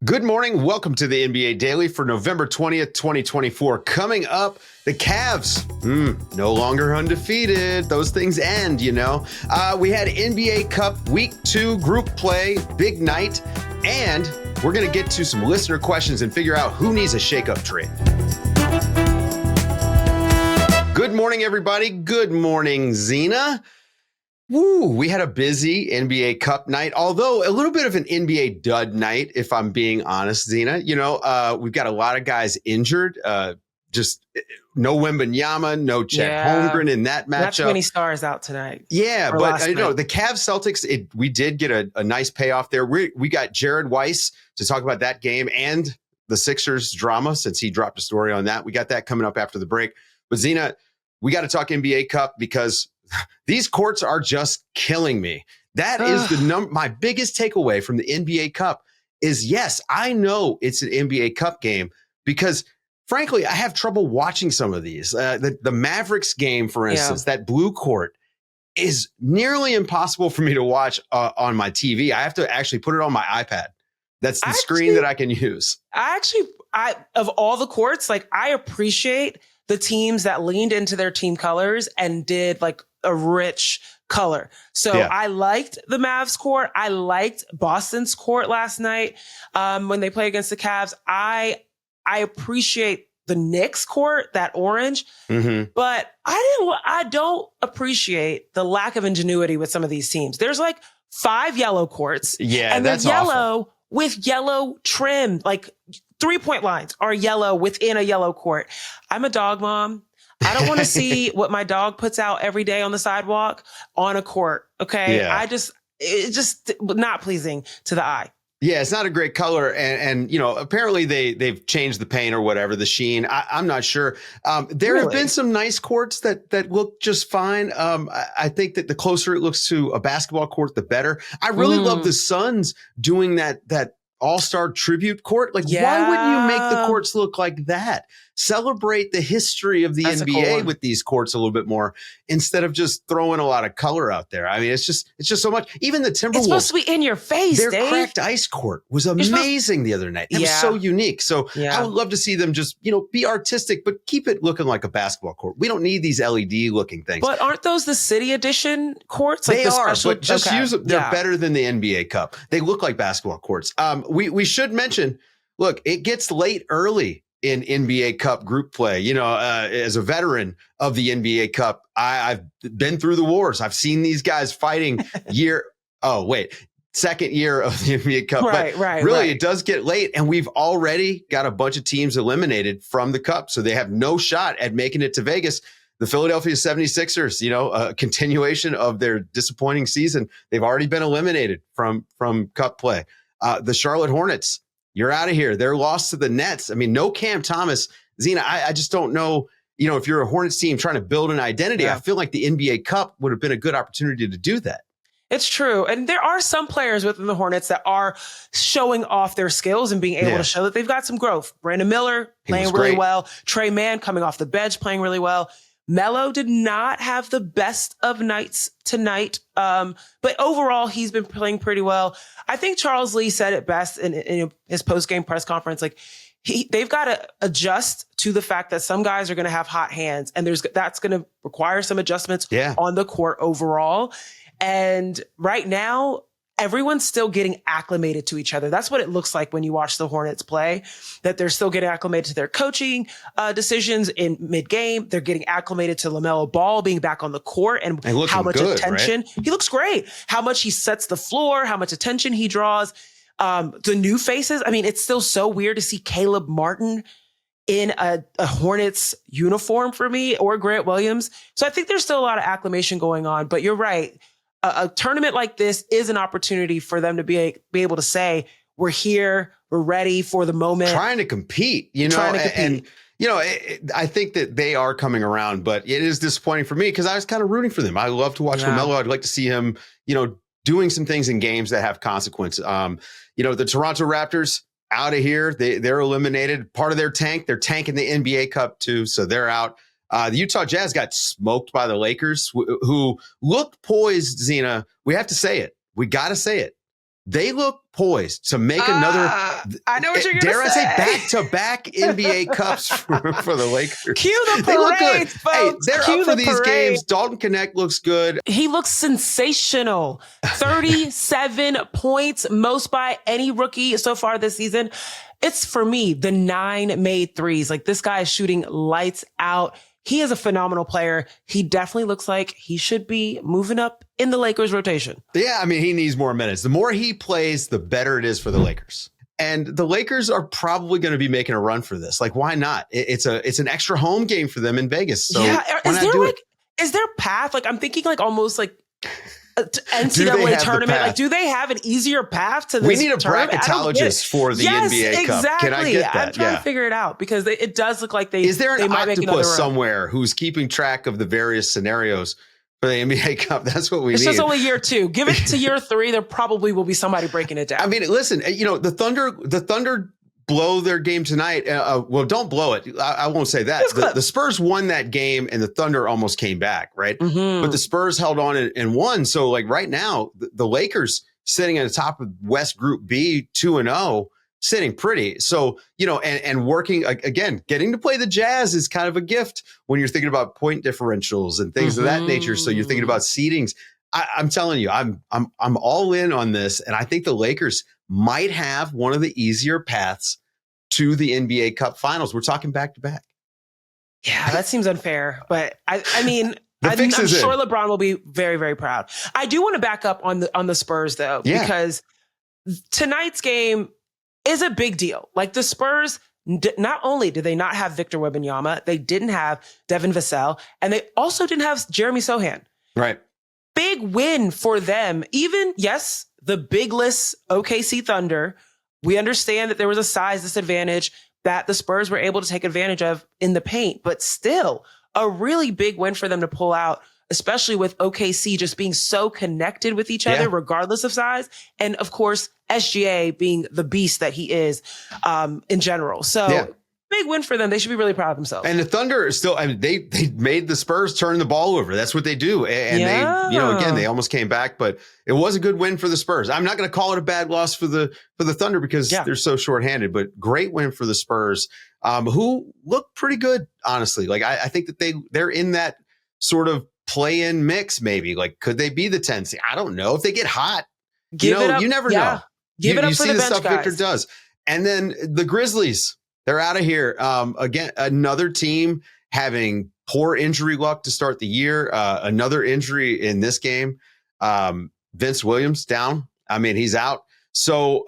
Good morning. Welcome to the NBA Daily for November 20th, 2024. Coming up, the Cavs, no longer undefeated. Those things end, you know. We had NBA Cup Week 2 group play, big night, and we're going to get to some listener questions and figure out who needs a shakeup trade. Good morning, everybody. Good morning, Zena. Woo, we had a busy NBA Cup night, although a little bit of an NBA dud night, if I'm being honest, Zena. You know, we've got a lot of guys injured. Just no Wembanyama, no Chet Holmgren in that matchup. Not too many stars out tonight. Yeah, but you know, the Cavs Celtics, we did get a nice payoff there. We got Jared Weiss to talk about that game and the Sixers drama, since he dropped a story on that. We got that coming up after the break. But Zena, we got to talk NBA Cup because these courts are just killing me. That is my biggest takeaway from the NBA Cup is, yes, I know it's an NBA Cup game because, frankly, I have trouble watching some of these. The Mavericks game, for instance, that blue court is nearly impossible for me to watch on my TV. I have to actually put it on my iPad. That's the screen that I can use. I of all the courts, like, I appreciate the teams that leaned into their team colors and did like a rich color. So I liked the Mavs court. I liked Boston's court last night when they play against the Cavs. I appreciate the Knicks court, that orange, but I don't appreciate the lack of ingenuity with some of these teams. There's like 5 yellow courts. Yeah, and that's yellow awful. With yellow trim, like 3-point lines are yellow within a yellow court. I'm a dog mom. I don't want to see what my dog puts out every day on the sidewalk on a court. Okay. Yeah. It's just not pleasing to the eye. Yeah, it's not a great color. And you know, apparently they've changed the paint or whatever, the sheen. I'm not sure. There have been some nice courts that look just fine. I think that the closer it looks to a basketball court, the better. I really love the Suns doing that all-star tribute court. Like, why wouldn't you make the courts look like that? Celebrate the history of the NBA with these courts a little bit more instead of just throwing a lot of color out there. I mean, it's just so much. Even the Timberwolves. It's supposed to be in your face, Their Dave. cracked ice court was amazing the other night. It was so unique. So I would love to see them just, you know, be artistic, but keep it looking like a basketball court. We don't need these LED looking things. But aren't those the city edition courts? Like but just use them. They're better than the NBA Cup. They look like basketball courts. We should mention, look, it gets late early in NBA Cup group play. You know, as a veteran of the NBA Cup, I've been through the wars. I've seen these guys fighting second year of the NBA Cup. But it does get late, and we've already got a bunch of teams eliminated from the Cup, so they have no shot at making it to Vegas. The Philadelphia 76ers, you know, a continuation of their disappointing season. They've already been eliminated from Cup play. The Charlotte Hornets, you're out of here. They're lost to the Nets. I mean, no Cam Thomas. Zena, I just don't know, you know, if you're a Hornets team trying to build an identity, I feel like the NBA Cup would have been a good opportunity to do that. It's true. And there are some players within the Hornets that are showing off their skills and being able to show that they've got some growth. Brandon Miller playing really well. Trey Mann coming off the bench playing really well. Melo did not have the best of nights tonight, but overall, he's been playing pretty well. I think Charles Lee said it best in his post-game press conference. Like, they've got to adjust to the fact that some guys are going to have hot hands, and that's going to require some adjustments on the court overall. And right now, everyone's still getting acclimated to each other. That's what it looks like when you watch the Hornets play, that they're still getting acclimated to their coaching decisions in mid-game. They're getting acclimated to LaMelo Ball being back on the court and how much attention. Right? He looks great. How much he sets the floor, how much attention he draws. The new faces. I mean, it's still so weird to see Caleb Martin in a Hornets uniform for me, or Grant Williams. So I think there's still a lot of acclimation going on, but you're right. A tournament like this is an opportunity for them to be able to say, we're here, we're ready for the moment. Trying to compete, you know, and you know, I think that they are coming around, but it is disappointing for me because I was kind of rooting for them. I love to watch LaMelo. I'd like to see him, you know, doing some things in games that have consequence. You know, the Toronto Raptors out of here, they're eliminated. Part of their tank, they're tanking the NBA Cup too, so they're out. The Utah Jazz got smoked by the Lakers, who looked poised, Zena. We have to say it. We got to say it. they look poised to make another. I know what you're going to say. Dare I say back-to-back NBA Cups for the Lakers. Cue the parade, they look good. folks. Hey, they're Cue up for the these parade. games. Dalton Connect looks good. He looks sensational. 37 points, most by any rookie so far this season. It's, for me, the 9 made threes. Like, this guy is shooting lights out. He is a phenomenal player. He definitely looks like he should be moving up in the Lakers rotation. Yeah, I mean, he needs more minutes. The more he plays, the better it is for the Lakers. And the Lakers are probably going to be making a run for this. Like, why not? It's an extra home game for them in Vegas. So yeah, is there a path? Like, I'm thinking like almost like NCAA tournament. Like, do they have an easier path to this? We need a bracketologist for the NBA Cup. Exactly. Can I get that? I'm trying to figure it out because it does look like Is there an might octopus somewhere who's keeping track of the various scenarios for the NBA Cup? That's what we need. It's just only year 2. Give it to year 3. There probably will be somebody breaking it down. I mean, listen, the Thunder blow their game tonight. Well, don't blow it. I won't say that. The Spurs won that game and the Thunder almost came back, right? Mm-hmm. But the Spurs held on and won. So, like, right now, the Lakers sitting at the top of West Group B, 2-0, sitting pretty. So, and working, again, getting to play the Jazz is kind of a gift when you're thinking about point differentials and things of that nature. So you're thinking about seedings. I'm telling you, I'm all in on this. And I think the Lakers might have one of the easier paths to the NBA Cup Finals. We're talking back to back. Yeah, that seems unfair, but I mean, I'm sure LeBron will be very, very proud. I do want to back up on the Spurs though, because tonight's game is a big deal. Like, the Spurs, not only did they not have Victor Wembanyama, they didn't have Devin Vassell, and they also didn't have Jeremy Sohan. Right. Big win for them. Even, yes, the bigless OKC Thunder, we understand that there was a size disadvantage that the Spurs were able to take advantage of in the paint, but still a really big win for them to pull out, especially with OKC just being so connected with each other, regardless of size. And of course, SGA being the beast that he is in general. So big win for them. They should be really proud of themselves. And the Thunder is still, I mean, they made the Spurs turn the ball over. That's what they do. And they, again, they almost came back, but it was a good win for the Spurs. I'm not going to call it a bad loss for the Thunder because they're so shorthanded, but great win for the Spurs, who look pretty good, honestly. Like, I think that they're in that sort of play-in mix, maybe. Like, could they be the 10th seed? I don't know. If they get hot, you never know. Give it up for the bench stuff guys. Victor does. And then the Grizzlies, they're out of here. Again, another team having poor injury luck to start the year. Another injury in this game. Vince Williams down. I mean, he's out. So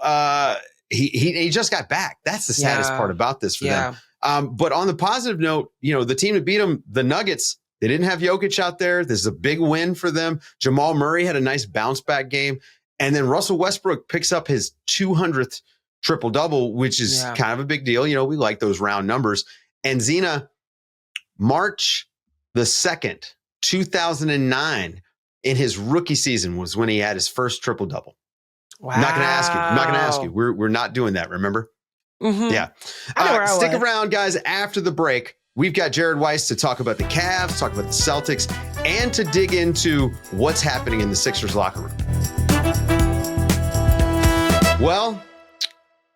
he just got back. That's the saddest part about this for them. But on the positive note, the team that beat them, the Nuggets, they didn't have Jokic out there. This is a big win for them. Jamal Murray had a nice bounce back game. And then Russell Westbrook picks up his 200th triple-double, which is kind of a big deal. We like those round numbers. And Zena, March the 2nd, 2009, in his rookie season was when he had his first triple-double. Wow. I'm not going to ask you. We're not doing that, remember? Mm-hmm. Yeah. Stick around, guys. After the break, we've got Jared Weiss to talk about the Cavs, talk about the Celtics, and to dig into what's happening in the Sixers locker room. Well,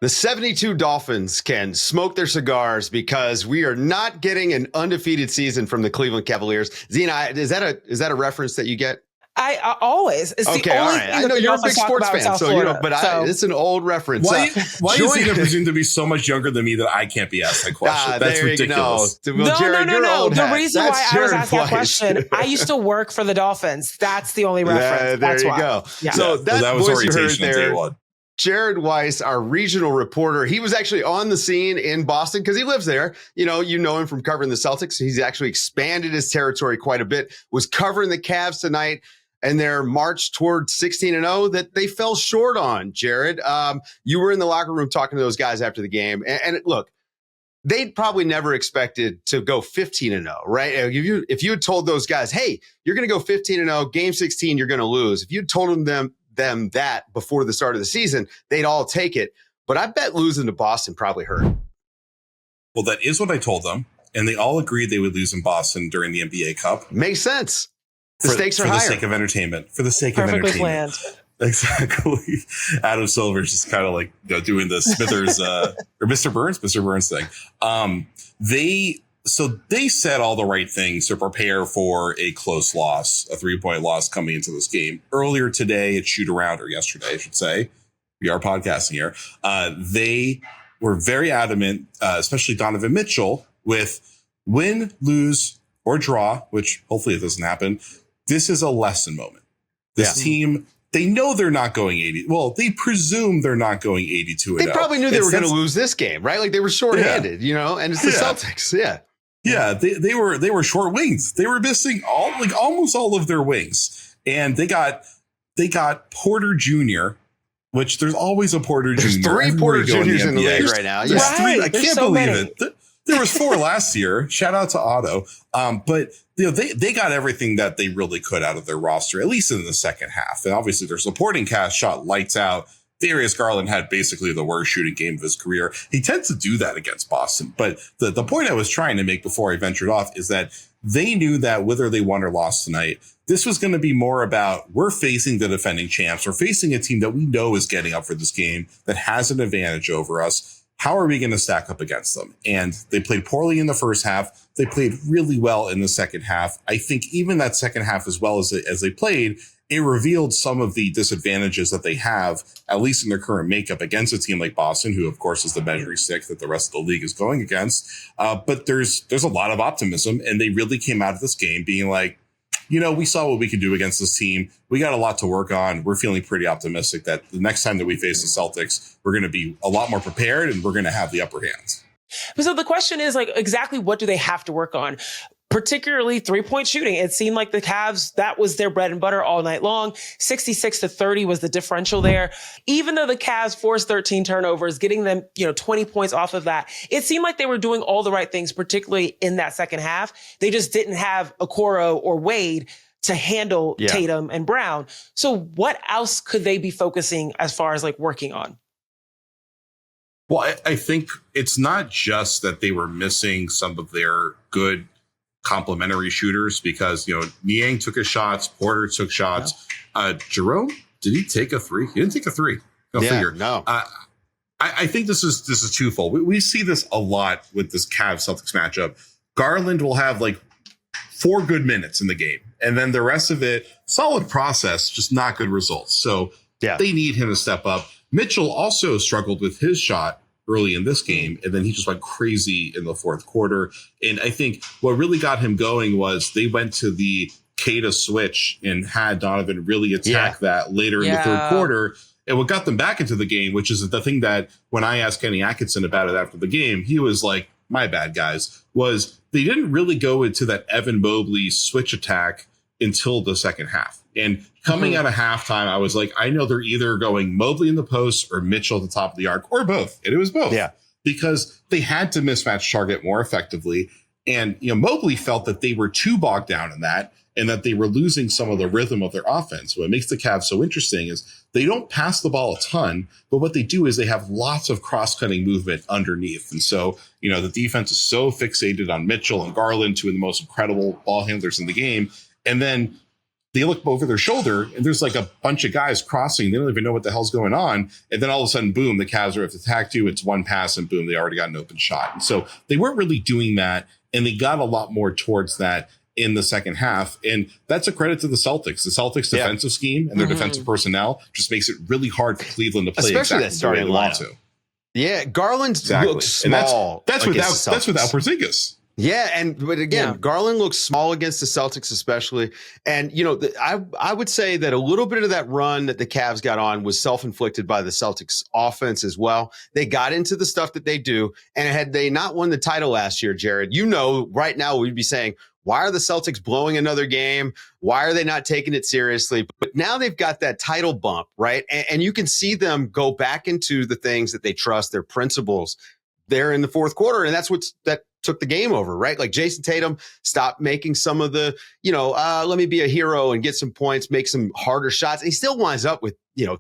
the 72 Dolphins can smoke their cigars because we are not getting an undefeated season from the Cleveland Cavaliers. Zena, is that a reference that you get? I always. It's okay, all right. I know you're a big sports fan, it's an old reference. Why is Zena presumed to be so much younger than me that I can't be asked that question? That's ridiculous. No. The reason why I was asked that question, I used to work for the Dolphins. That's the only reference. There you go. Yeah. So that was voice you heard orientation there. day one. Jared Weiss, our regional reporter, he was actually on the scene in Boston because he lives there. You know him from covering the Celtics. He's actually expanded his territory quite a bit, was covering the Cavs tonight and their march toward 16-0 that they fell short on, Jared. You were in the locker room talking to those guys after the game. And look, they'd probably never expected to go 15-0, right? If you had told those guys, hey, you're going to go 15-0, game 16, you're going to lose. If you'd told them that before the start of the season, they'd all take it. But I bet losing to Boston probably hurt. Well, that is what I told them. And they all agreed they would lose in Boston during the NBA Cup. Makes sense. The stakes are higher. For the sake of entertainment. For the sake of Perfectly entertainment. planned. Exactly. Adam Silver's just kind of like doing the Smithers or Mr. Burns thing. They said all the right things to prepare for a close loss, a 3-point loss coming into this game. Earlier today at Shoot Around, or yesterday, I should say, we are podcasting here. They were very adamant, especially Donovan Mitchell, with win, lose, or draw, which hopefully it doesn't happen. This is a lesson moment. This team, they know they're not going 80. Well, they presume they're not going 82. They probably knew they were going to lose this game, right? Like they were shorthanded, and it's the Celtics. Yeah. Yeah. They were short wings. They were missing almost all of their wings. And they got Porter Jr., which there's always a Porter Jr. There's 3 Porter Juniors in the league right now. Yeah. Right. I can't believe it. There was 4 last year. Shout out to Otto. But they got everything that they really could out of their roster, at least in the second half. And obviously their supporting cast shot lights out. Darius Garland had basically the worst shooting game of his career. He tends to do that against Boston. But the point I was trying to make before I ventured off is that they knew that whether they won or lost tonight, this was going to be more about we're facing the defending champs. We're facing a team that we know is getting up for this game, that has an advantage over us. How are we going to stack up against them? And they played poorly in the first half. They played really well in the second half. I think even that second half, as well as they played, it revealed some of the disadvantages that they have, at least in their current makeup, against a team like Boston, who, of course, is the measuring stick that the rest of the league is going against. But there's a lot of optimism, and they really came out of this game being like, we saw what we could do against this team. We got a lot to work on. We're feeling pretty optimistic that the next time that we face the Celtics, we're going to be a lot more prepared and we're going to have the upper hand. So the question is exactly what do they have to work on? Particularly 3-point shooting. It seemed like the Cavs, that was their bread and butter all night long. 66-30 was the differential there. Even though the Cavs forced 13 turnovers, getting them, 20 points off of that, it seemed like they were doing all the right things, particularly in that second half. They just didn't have Okoro or Wade to handle Tatum and Brown. So what else could they be focusing as far as working on? Well, I think it's not just that they were missing some of their good complementary shooters, because Niang took his shots, Porter took shots. Jerome, did he take a 3? He didn't take a 3. No. I think this is twofold. We see this a lot with this Cavs Celtics matchup. Garland will have 4 good minutes in the game, and then the rest of it, solid process, just not good results. So they need him to step up. Mitchell also struggled with his shot early in this game, and then he just went crazy in the fourth quarter. And I think what really got him going was they went to the Keita switch and had Donovan really attack that later in the third quarter. And what got them back into the game, which is the thing that when I asked Kenny Atkinson about it after the game, he was like, my bad, guys, was they didn't really go into that Evan Mobley switch attack until the second half. And coming out of halftime, I was like, I know they're either going Mobley in the post or Mitchell at the top of the arc, or both. And it was both. Yeah. Because they had to mismatch target more effectively. And, Mobley felt that they were too bogged down in that, and that they were losing some of the rhythm of their offense. What makes the Cavs so interesting is they don't pass the ball a ton, but what they do is they have lots of cross-cutting movement underneath. And so, the defense is so fixated on Mitchell and Garland, two of the most incredible ball handlers in the game. And then they look over their shoulder and there's a bunch of guys crossing. They don't even know what the hell's going on. And then all of a sudden, boom, the Cavs are attacked you. It's one pass and boom, they already got an open shot. And so they weren't really doing that. And they got a lot more towards that in the second half. And that's a credit to the Celtics. The Celtics defensive scheme and their defensive personnel just makes it really hard for Cleveland to play, especially that starting lineup. Yeah. Garland looks small. And that's without Porzingis. Yeah, but again, Garland looks small against the Celtics, especially. And I would say that a little bit of that run that the Cavs got on was self-inflicted by the Celtics offense as well. They got into the stuff that they do, and had they not won the title last year, Jared, right now we'd be saying, why are the Celtics blowing another game? Why are they not taking it seriously? But now they've got that title bump, right? And you can see them go back into the things that they trust, their principles, there in the fourth quarter. And that took the game over, right? Like Jason Tatum stopped making some of the, let me be a hero and get some points, make some harder shots. And he still winds up with,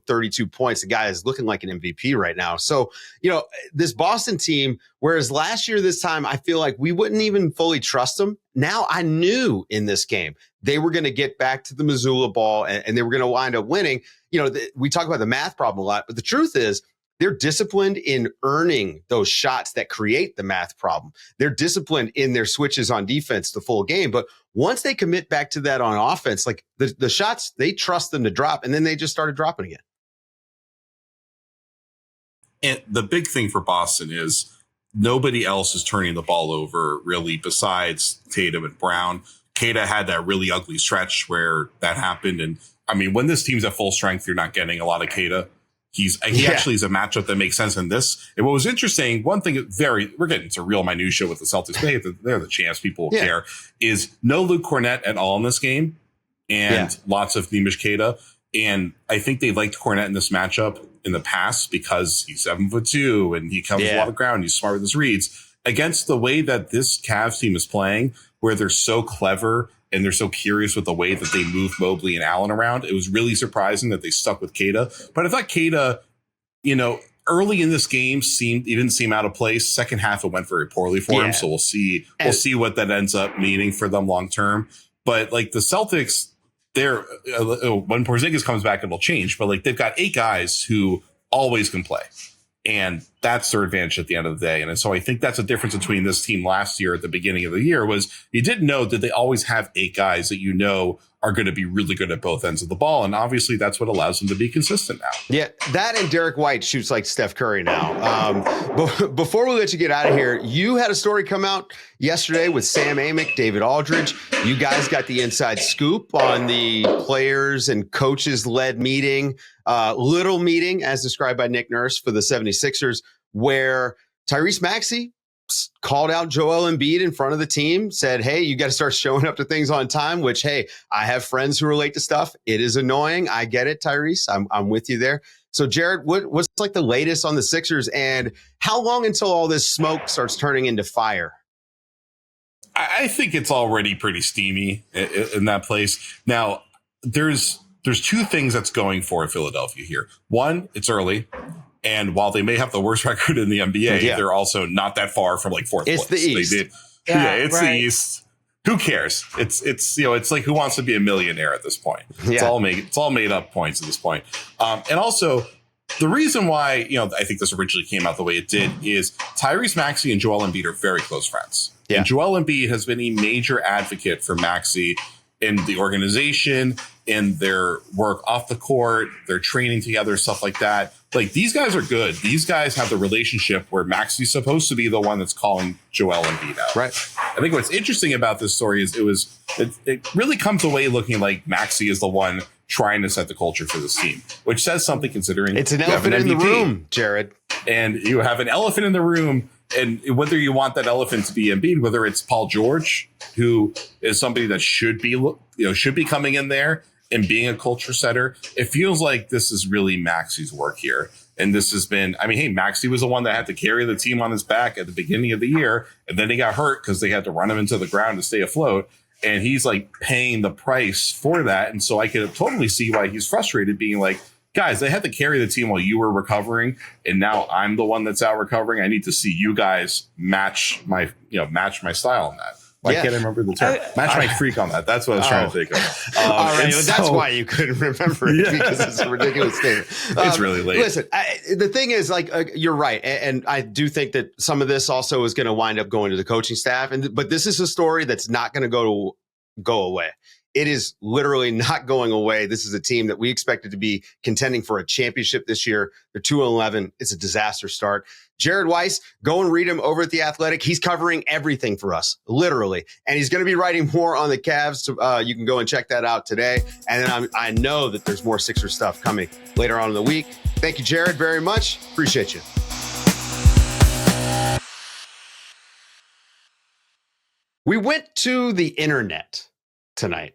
32 points. The guy is looking like an MVP right now. So, this Boston team, whereas last year, this time, I feel like we wouldn't even fully trust them. Now I knew in this game, they were going to get back to the Missoula ball and they were going to wind up winning. We talk about the math problem a lot, but the truth is, they're disciplined in earning those shots that create the math problem. They're disciplined in their switches on defense the full game. But once they commit back to that on offense, like the shots, they trust them to drop, and then they just started dropping again. And the big thing for Boston is nobody else is turning the ball over really besides Tatum and Brown. Keita had that really ugly stretch where that happened. And I mean, when this team's at full strength, you're not getting a lot of Keita. He actually is a matchup that makes sense in this. And what was interesting, one thing we're getting to real minutia with the Celtics. They're the champs. People will care. Is no Luke Cornett at all in this game, and lots of Nemish Keita. And I think they liked Cornett in this matchup in the past because he's 7'2" and he covers a lot of ground. He's smart with his reads. Against the way that this Cavs team is playing, where they're so clever and they're so curious with the way that they move Mobley and Allen around, it was really surprising that they stuck with Keita. But I thought Keita, early in this game didn't seem out of place. Second half, it went very poorly for him. So we'll see what that ends up meaning for them long term. But like the Celtics, when Porzingis comes back, it'll change. But like they've got 8 guys who always can play. And that's their advantage at the end of the day. And so I think that's a difference between this team last year at the beginning of the year was you didn't know that they always have 8 guys that are going to be really good at both ends of the ball. And obviously that's what allows them to be consistent now. Yeah, that and Derek White shoots like Steph Curry now. But before we let you get out of here, you had a story come out yesterday with Sam Amick, David Aldridge. You guys got the inside scoop on the players and coaches led meeting, little meeting as described by Nick Nurse for the 76ers, where Tyrese Maxey called out Joel Embiid in front of the team, said, hey, you got to start showing up to things on time, which, hey, I have friends who relate to stuff. It is annoying. I get it, Tyrese. I'm with you there. So, Jared, what's like the latest on the Sixers, and how long until all this smoke starts turning into fire? I think it's already pretty steamy in that place. Now, there's 2 things that's going for Philadelphia here. One, it's early. And while they may have the worst record in the NBA, they're also not that far from like 4th place. It's the East. It's the East. Who cares? It's like who wants to be a millionaire at this point? It's all made up points at this point. And also the reason why, I think this originally came out the way it did is Tyrese Maxey and Joel Embiid are very close friends. Yeah. And Joel Embiid has been a major advocate for Maxey in the organization, in their work off the court, their training together, stuff like that. Like, these guys are good. These guys have the relationship where Maxey's supposed to be the one that's calling Joel Embiid out. Right. I think what's interesting about this story is it really comes away looking like Maxey is the one trying to set the culture for this team, which says something considering it's an elephant in the room, Jared. And you have an elephant in the room. And whether you want that elephant to be Embiid, whether it's Paul George, who is somebody that should be coming in there and being a culture setter, it feels like this is really Maxey's work here. And this has been, Maxey was the one that had to carry the team on his back at the beginning of the year. And then he got hurt because they had to run him into the ground to stay afloat. And he's like paying the price for that. And so I could totally see why he's frustrated, being like, guys, they had to carry the team while you were recovering, and now I'm the one that's out recovering. I need to see you guys match my style on that. Why can't I remember the term? Match my freak on that. That's what I was trying to think of. All right, that's why you couldn't remember it, because it's a ridiculous statement. It's really late. Listen, the thing is, you're right, and I do think that some of this also is going to wind up going to the coaching staff. But this is a story that's not going to go away. It is literally not going away. This is a team that we expected to be contending for a championship this year. They're 2-11. It's a disaster start. Jared Weiss, go and read him over at The Athletic. He's covering everything for us, literally. And he's going to be writing more on the Cavs. So, you can go and check that out today. And then I know that there's more Sixers stuff coming later on in the week. Thank you, Jared, very much. Appreciate you. We went to the internet tonight.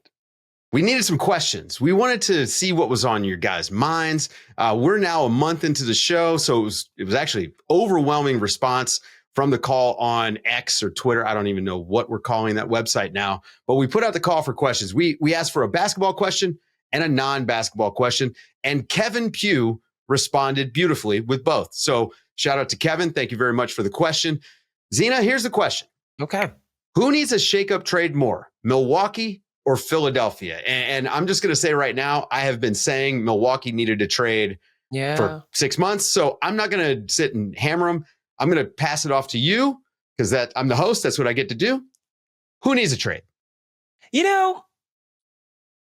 We needed some questions. We wanted to see what was on your guys' minds. We're now a month into the show, so it was actually overwhelming response. from the call on X or Twitter. I don't even know what we're calling that website now, but we put out the call for questions. We asked for a basketball question and a non-basketball question, and Kevin Pugh responded beautifully with both. So shout out to Kevin. Thank you very much for the question. Zena, here's the question. Okay. Who needs a shakeup trade more, Milwaukee or Philadelphia? And I'm just going to say right now, I have been saying Milwaukee needed a trade for 6 months. So I'm not going to sit and hammer them. I'm going to pass it off to you because I'm the host. That's what I get to do. Who needs a trade?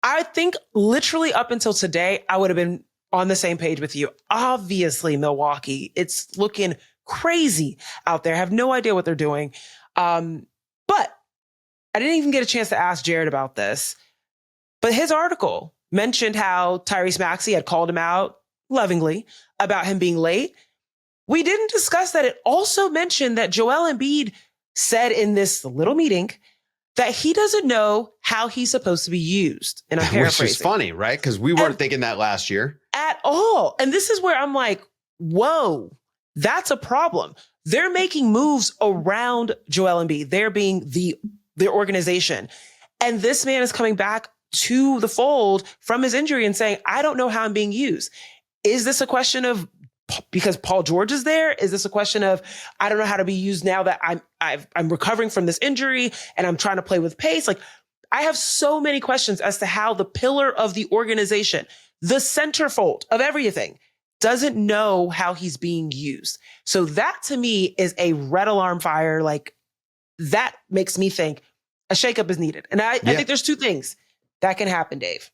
I think literally up until today, I would have been on the same page with you. Obviously, Milwaukee, it's looking crazy out there. I have no idea what they're doing. But I didn't even get a chance to ask Jared about this. But his article mentioned how Tyrese Maxey had called him out lovingly about him being late. We didn't discuss that. It also mentioned that Joel Embiid said in this little meeting that he doesn't know how he's supposed to be used. And I'm paraphrasing. Which is funny, right? Because we weren't thinking that last year. At all. And this is where I'm like, whoa, that's a problem. They're making moves around Joel Embiid. They're being their organization. And this man is coming back to the fold from his injury and saying, I don't know how I'm being used. Is this a question of because Paul George is there? Is this a question of, I don't know how to be used now that I'm recovering from this injury and I'm trying to play with pace? Like, I have so many questions as to how the pillar of the organization, the centerfold of everything, doesn't know how he's being used. So that to me is a red alarm fire. Like, that makes me think a shakeup is needed. And I think there's two things that can happen, Dave.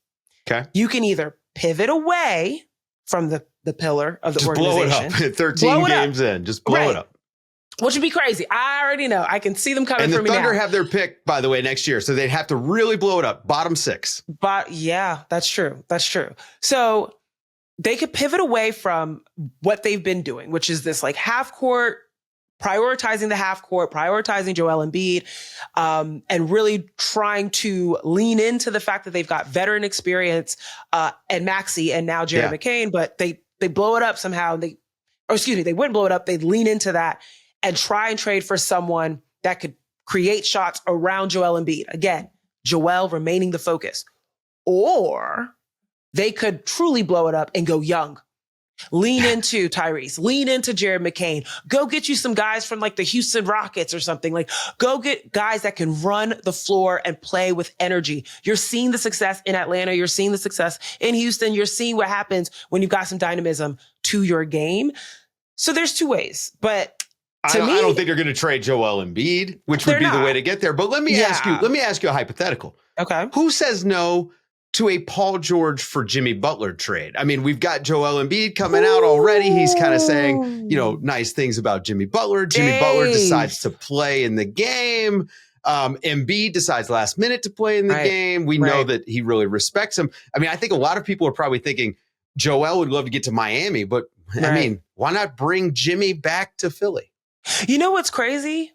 Okay. You can either pivot away from the pillar of the just organization. Blow it up. 13 games in. Just blow it up. Which would be crazy. I already know. I can see them coming for me now. And the Thunder have their pick, by the way, next year. So they'd have to really blow it up. Bottom 6. But yeah, that's true. That's true. So they could pivot away from what they've been doing, which is this like half court, prioritizing the half court, prioritizing Joel Embiid, and really trying to lean into the fact that they've got veteran experience and Maxey and now Jared McCain, but they blow it up somehow. They wouldn't blow it up. They'd lean into that and try and trade for someone that could create shots around Joel Embiid. Again, Joel remaining the focus. Or they could truly blow it up and go young. Lean into Tyrese, lean into Jared McCain, go get you some guys from like the Houston Rockets or something. Like, go get guys that can run the floor and play with energy. You're seeing the success in Atlanta. You're seeing the success in Houston. You're seeing what happens when you've got some dynamism to your game. So there's two ways, but I don't think you're going to trade Joel Embiid, which would be the way to get there. But let me ask you a hypothetical. Okay. Who says no to a Paul George for Jimmy Butler trade? I mean, we've got Joel Embiid coming out already. He's kind of saying, nice things about Jimmy Butler. Jimmy Butler decides to play in the game. Embiid decides last minute to play in the game. We know that he really respects him. I mean, I think a lot of people are probably thinking Joel would love to get to Miami, but I mean, why not bring Jimmy back to Philly? You know what's crazy?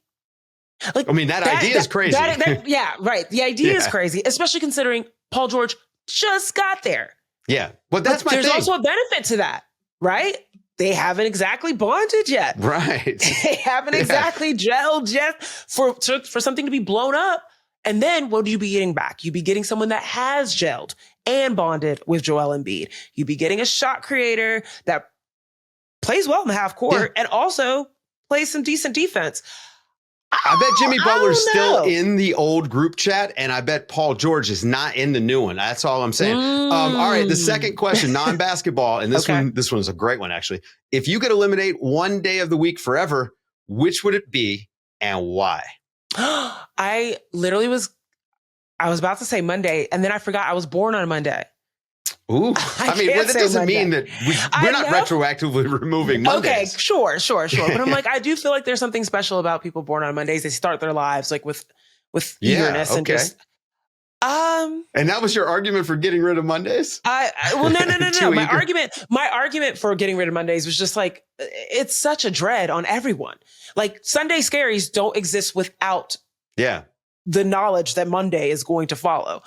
Like, that idea is crazy. The idea is crazy, especially considering Paul George just got there. Yeah. Well, that's my thing. There's also a benefit to that, right? They haven't exactly bonded yet. Right. They haven't exactly gelled yet for something to be blown up. And then what do you be getting back? You'd be getting someone that has gelled and bonded with Joel Embiid. You'd be getting a shot creator that plays well in the half court and also plays some decent defense. I bet Jimmy Butler's still in the old group chat, and I bet Paul George is not in the new one. That's all I'm saying. All right, the second question, non-basketball, and this one's a great one, actually. If you could eliminate one day of the week forever, which would it be and why? I was about to say Monday, and then I forgot I was born on Monday. Ooh, that doesn't mean that we're not retroactively removing Mondays. Okay, sure. But I'm like, I do feel like there's something special about people born on Mondays. They start their lives like with eagerness and just. And that was your argument for getting rid of Mondays? No. My argument for getting rid of Mondays was just like, it's such a dread on everyone. Like, Sunday scaries don't exist without the knowledge that Monday is going to follow.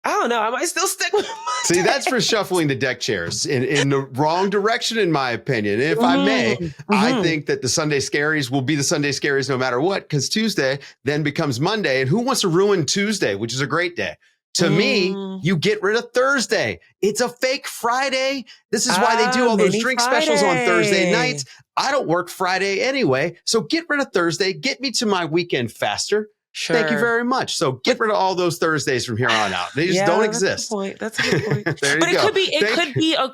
I don't know. I might still stick with Monday. See, that's for shuffling the deck chairs in the wrong direction, in my opinion. If I may, I think that the Sunday Scaries will be the Sunday Scaries no matter what, because Tuesday then becomes Monday. And who wants to ruin Tuesday, which is a great day? To me, you get rid of Thursday. It's a fake Friday. This is why they do all those drink specials on Thursday nights. I don't work Friday anyway. So get rid of Thursday. Get me to my weekend faster. Sure. Thank you very much. So get rid of all those Thursdays from here on out. They just don't exist. That's a good point. There but you go. It could be a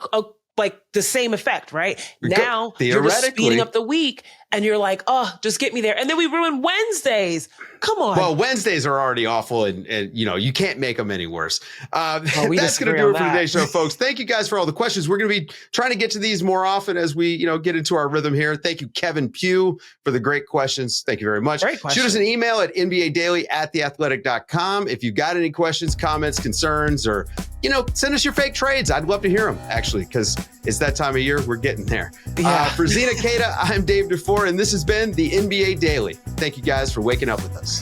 like the same effect, right? Now you're just speeding up the week and you're like, oh, just get me there. And then we ruin Wednesdays. Come on. Well, Wednesdays are already awful and you know, you can't make them any worse. That's going to do it for today's show, folks. Thank you guys for all the questions. We're going to be trying to get to these more often as we, you know, get into our rhythm here. Thank you, Kevin Pugh, for the great questions. Thank you very much. Shoot us an email at nbadaily@theathletic.com. If you've got any questions, comments, concerns, or, you know, send us your fake trades. I'd love to hear them, actually, because it's that time of year. We're getting there. Yeah. For Zena Keita, I'm Dave DuFour, and this has been the NBA Daily. Thank you guys for waking up with us.